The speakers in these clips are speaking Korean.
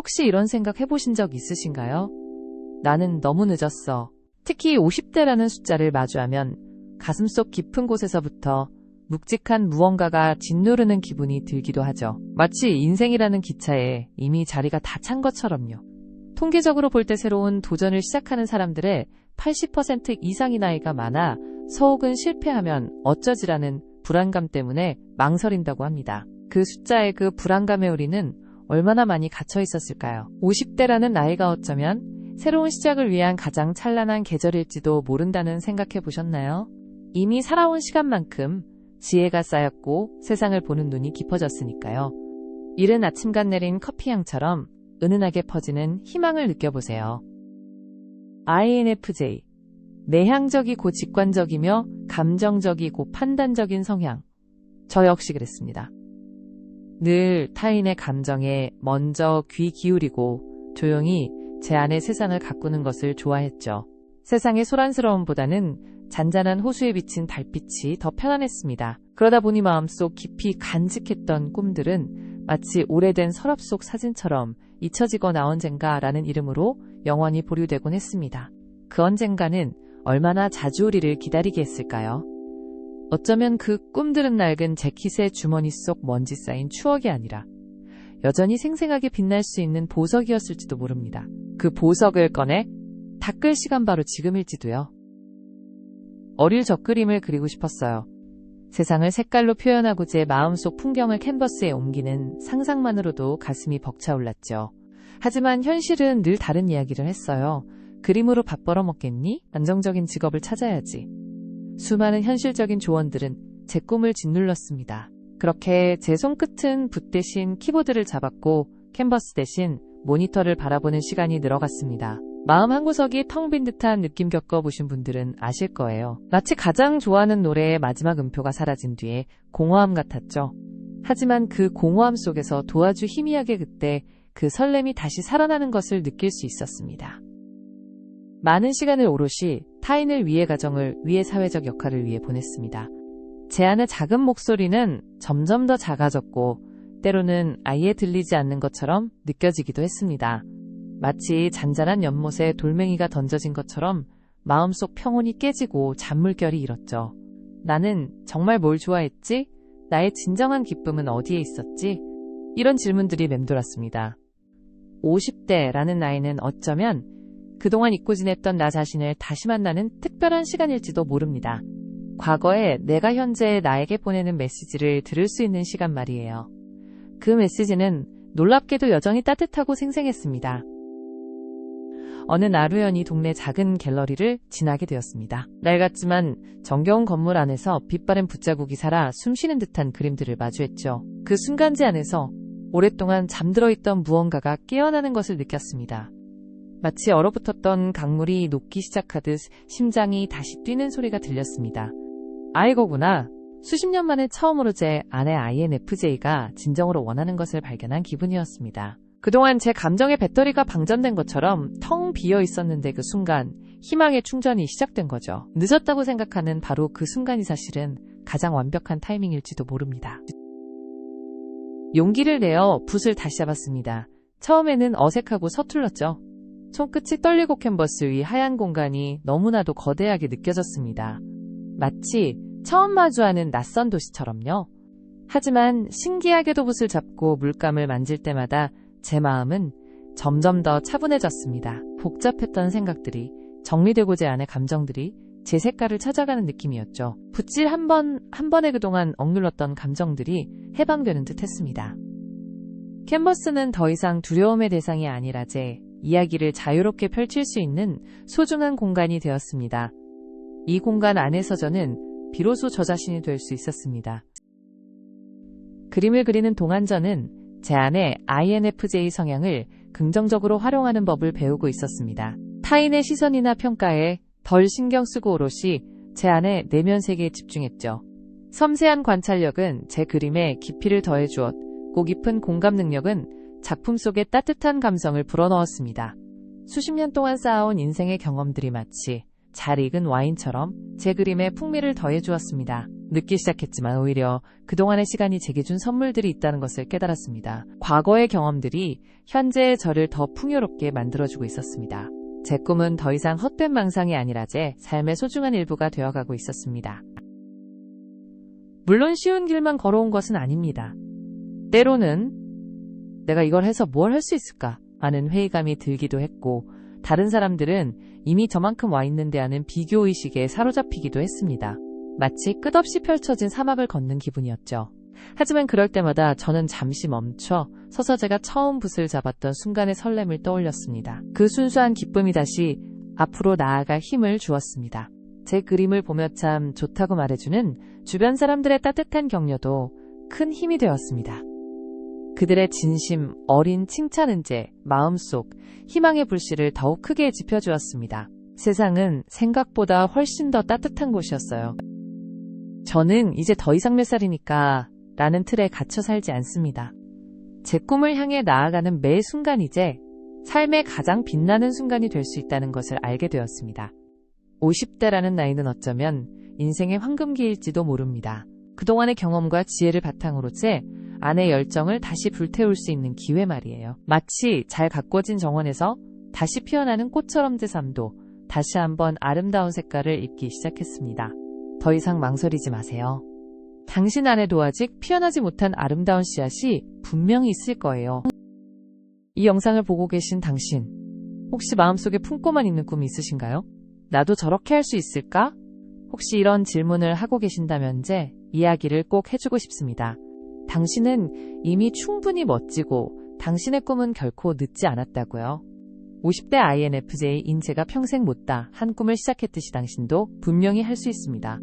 혹시 이런 생각 해보신 적 있으신가요? 나는 너무 늦었어. 특히 50대라는 숫자를 마주하면 가슴속 깊은 곳에서부터 묵직한 무언가가 짓누르는 기분이 들기도 하죠. 마치 인생이라는 기차에 이미 자리가 다 찬 것처럼요. 통계적으로 볼 때 새로운 도전을 시작하는 사람들의 80% 이상이 나이가 많아 서혹은 실패하면 어쩌지라는 불안감 때문에 망설인다고 합니다. 그 숫자의 그 불안감의 우리는 얼마나 많이 갇혀 있었을까요? 50대라는 나이가 어쩌면 새로운 시작을 위한 가장 찬란한 계절일지도 모른다는 생각해 보셨나요? 이미 살아온 시간만큼 지혜가 쌓였고 세상을 보는 눈이 깊어졌으니까요. 이른 아침간 내린 커피향처럼 은은하게 퍼지는 희망을 느껴보세요. INFJ. 내향적이고 직관적이며 감정적이고 판단적인 성향. 저 역시 그랬습니다. 늘 타인의 감정에 먼저 귀 기울이고 조용히 제 안의 세상을 가꾸는 것을 좋아했죠. 세상의 소란스러움보다는 잔잔한 호수에 비친 달빛이 더 편안했습니다. 그러다 보니 마음속 깊이 간직했던 꿈들은 마치 오래된 서랍 속 사진처럼 잊혀지거나 언젠가라는 이름으로 영원히 보류되곤 했습니다. 그 언젠가는 얼마나 자주 우리를 기다리게 했을까요? 어쩌면 그 꿈들은 낡은 재킷의 주머니 속 먼지 쌓인 추억이 아니라 여전히 생생하게 빛날 수 있는 보석이었을지도 모릅니다. 그 보석을 꺼내 닦을 시간 바로 지금일지도요. 어릴 적 그림을 그리고 싶었어요. 세상을 색깔로 표현하고 제 마음속 풍경을 캔버스에 옮기는 상상만으로도 가슴이 벅차올랐죠. 하지만 현실은 늘 다른 이야기를 했어요. 그림으로 밥 벌어먹겠니? 안정적인 직업을 찾아야지. 수많은 현실적인 조언들은 제 꿈을 짓눌렀습니다. 그렇게 제 손끝은 붓 대신 키보드를 잡았고 캔버스 대신 모니터를 바라보는 시간이 늘어갔습니다. 마음 한구석이 텅 빈 듯한 느낌 겪어보신 분들은 아실 거예요. 마치 가장 좋아하는 노래의 마지막 음표가 사라진 뒤에 공허함 같았죠. 하지만 그 공허함 속에서 도와주 희미하게 그때 그 설렘이 다시 살아나는 것을 느낄 수 있었습니다. 많은 시간을 오롯이 타인을 위해 가정을 위해 사회적 역할을 위해 보냈습니다. 제 안의 작은 목소리는 점점 더 작아졌고 때로는 아예 들리지 않는 것처럼 느껴지기도 했습니다. 마치 잔잔한 연못에 돌멩이가 던져진 것처럼 마음속 평온이 깨지고 잔물결이 일었죠. 나는 정말 뭘 좋아했지? 나의 진정한 기쁨은 어디에 있었지? 이런 질문들이 맴돌았습니다. 50대라는 나이는 어쩌면 그동안 잊고 지냈던 나 자신을 다시 만나는 특별한 시간일지도 모릅니다. 과거에 내가 현재 나에게 보내는 메시지를 들을 수 있는 시간 말이에요. 그 메시지는 놀랍게도 여전히 따뜻하고 생생했습니다. 어느 날 우연히 동네 작은 갤러리를 지나게 되었습니다. 낡았지만 정겨운 건물 안에서 빛바랜 붓자국이 살아 숨쉬는 듯한 그림들을 마주했죠. 그 순간지 안에서 오랫동안 잠들어 있던 무언가가 깨어나는 것을 느꼈습니다. 마치 얼어붙었던 강물이 녹기 시작하듯 심장이 다시 뛰는 소리가 들렸습니다. 이거구나. 수십 년 만에 처음으로 제 아내 INFJ가 진정으로 원하는 것을 발견한 기분이었습니다. 그동안 제 감정의 배터리가 방전된 것처럼 텅 비어 있었는데 그 순간 희망의 충전이 시작된 거죠. 늦었다고 생각하는 바로 그 순간이 사실은 가장 완벽한 타이밍일지도 모릅니다. 용기를 내어 붓을 다시 잡았습니다. 처음에는 어색하고 서툴렀죠. 손끝이 떨리고 캔버스 위 하얀 공간이 너무나도 거대하게 느껴졌습니다. 마치 처음 마주하는 낯선 도시처럼요. 하지만 신기하게도 붓을 잡고 물감을 만질 때마다 제 마음은 점점 더 차분해졌습니다. 복잡했던 생각들이 정리되고 제 안의 감정들이 제 색깔을 찾아가는 느낌이었죠. 붓질 한 번에 그동안 억눌렀던 감정들이 해방되는 듯 했습니다. 캔버스는 더 이상 두려움의 대상이 아니라 제 이야기를 자유롭게 펼칠 수 있는 소중한 공간이 되었습니다. 이 공간 안에서 저는 비로소 저 자신이 될 수 있었습니다. 그림을 그리는 동안 저는 제 안의 INFJ 성향을 긍정적으로 활용하는 법을 배우고 있었습니다. 타인의 시선이나 평가에 덜 신경 쓰고 오롯이 제 안의 내면 세계에 집중했죠. 섬세한 관찰력은 제 그림에 깊이를 더해주었고 깊은 공감 능력은 작품 속에 따뜻한 감성을 불어넣었습니다. 수십 년 동안 쌓아온 인생의 경험들이 마치 잘 익은 와인처럼 제 그림에 풍미를 더해주었습니다. 늦기 시작했지만 오히려 그동안의 시간이 제게 준 선물들이 있다는 것을 깨달았습니다. 과거의 경험들이 현재의 저를 더 풍요롭게 만들어주고 있었습니다. 제 꿈은 더 이상 헛된 망상이 아니라 제 삶의 소중한 일부가 되어가고 있었습니다. 물론 쉬운 길만 걸어온 것은 아닙니다. 때로는 내가 이걸 해서 뭘 할 수 있을까 하는 회의감이 들기도 했고, 다른 사람들은 이미 저만큼 와 있는데 하는 비교의식에 사로잡히기도 했습니다. 마치 끝없이 펼쳐진 사막을 걷는 기분이었죠. 하지만 그럴 때마다 저는 잠시 멈춰 서서 제가 처음 붓을 잡았던 순간의 설렘을 떠올렸습니다. 그 순수한 기쁨이 다시 앞으로 나아갈 힘을 주었습니다. 제 그림을 보며 참 좋다고 말해주는 주변 사람들의 따뜻한 격려도 큰 힘이 되었습니다. 그들의 진심 어린 칭찬은 제 마음속 희망의 불씨를 더욱 크게 지펴주었습니다. 세상은 생각보다 훨씬 더 따뜻한 곳이었어요. 저는 이제 더 이상 몇 살이니까 라는 틀에 갇혀 살지 않습니다. 제 꿈을 향해 나아가는 매 순간이 제 삶의 가장 빛나는 순간이 될 수 있다는 것을 알게 되었습니다. 50대라는 나이는 어쩌면 인생의 황금기일지도 모릅니다. 그동안의 경험과 지혜를 바탕으로 제 안의 열정을 다시 불태울 수 있는 기회 말이에요. 마치 잘 가꿔진 정원에서 다시 피어나는 꽃처럼 제 삶도 다시 한번 아름다운 색깔을 입기 시작했습니다. 더 이상 망설이지 마세요. 당신 안에도 아직 피어나지 못한 아름다운 씨앗이 분명히 있을 거예요. 이 영상을 보고 계신 당신, 혹시 마음속에 품고만 있는 꿈이 있으신가요? 나도 저렇게 할 수 있을까? 혹시 이런 질문을 하고 계신다면 제 이야기를 꼭 해주고 싶습니다. 당신은 이미 충분히 멋지고 당신의 꿈은 결코 늦지 않았다고요. 50대 INFJ인 제가 평생 못다 한 꿈을 시작했듯이 당신도 분명히 할 수 있습니다.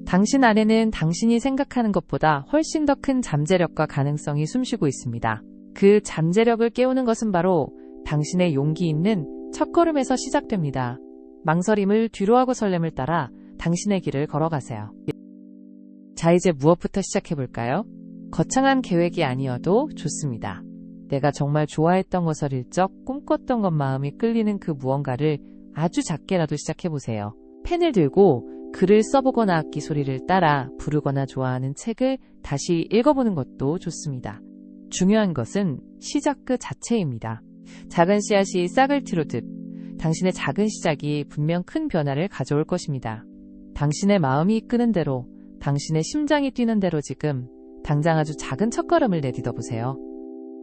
당신 안에는 당신이 생각하는 것보다 훨씬 더 큰 잠재력과 가능성이 숨쉬고 있습니다. 그 잠재력을 깨우는 것은 바로 당신의 용기 있는 첫걸음에서 시작됩니다. 망설임을 뒤로하고 설렘을 따라 당신의 길을 걸어가세요. 자, 이제 무엇부터 시작해볼까요? 거창한 계획이 아니어도 좋습니다. 내가 정말 좋아했던 것을 일적 꿈꿨던 것 마음이 끌리는 그 무언가를 아주 작게라도 시작해보세요. 펜을 들고 글을 써보거나 악기 소리를 따라 부르거나 좋아하는 책을 다시 읽어보는 것도 좋습니다. 중요한 것은 시작 그 자체입니다. 작은 씨앗이 싹을 틔우듯 당신의 작은 시작이 분명 큰 변화를 가져올 것입니다. 당신의 마음이 이끄는 대로, 당신의 심장이 뛰는 대로 지금 당장 아주 작은 첫걸음을 내딛어 보세요.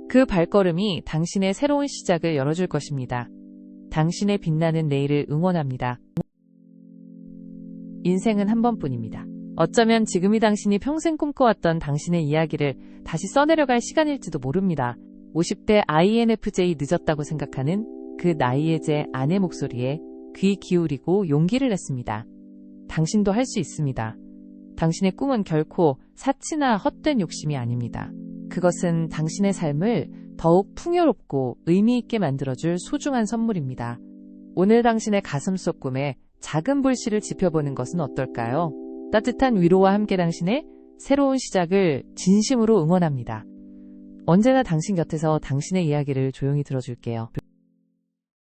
그 발걸음이 당신의 새로운 시작을 열어줄 것입니다. 당신의 빛나는 내일을 응원합니다. 인생은 한 번뿐입니다. 어쩌면 지금이 당신이 평생 꿈꿔왔던 당신의 이야기를 다시 써내려갈 시간일지도 모릅니다. 50대 INFJ 늦었다고 생각하는 그 나이의 제 아내 목소리에 귀 기울이고 용기를 냈습니다. 당신도 할 수 있습니다. 당신의 꿈은 결코 사치나 헛된 욕심이 아닙니다. 그것은 당신의 삶을 더욱 풍요롭고 의미 있게 만들어줄 소중한 선물입니다. 오늘 당신의 가슴속 꿈에 작은 불씨를 지펴보는 것은 어떨까요? 따뜻한 위로와 함께 당신의 새로운 시작을 진심으로 응원합니다. 언제나 당신 곁에서 당신의 이야기를 조용히 들어줄게요.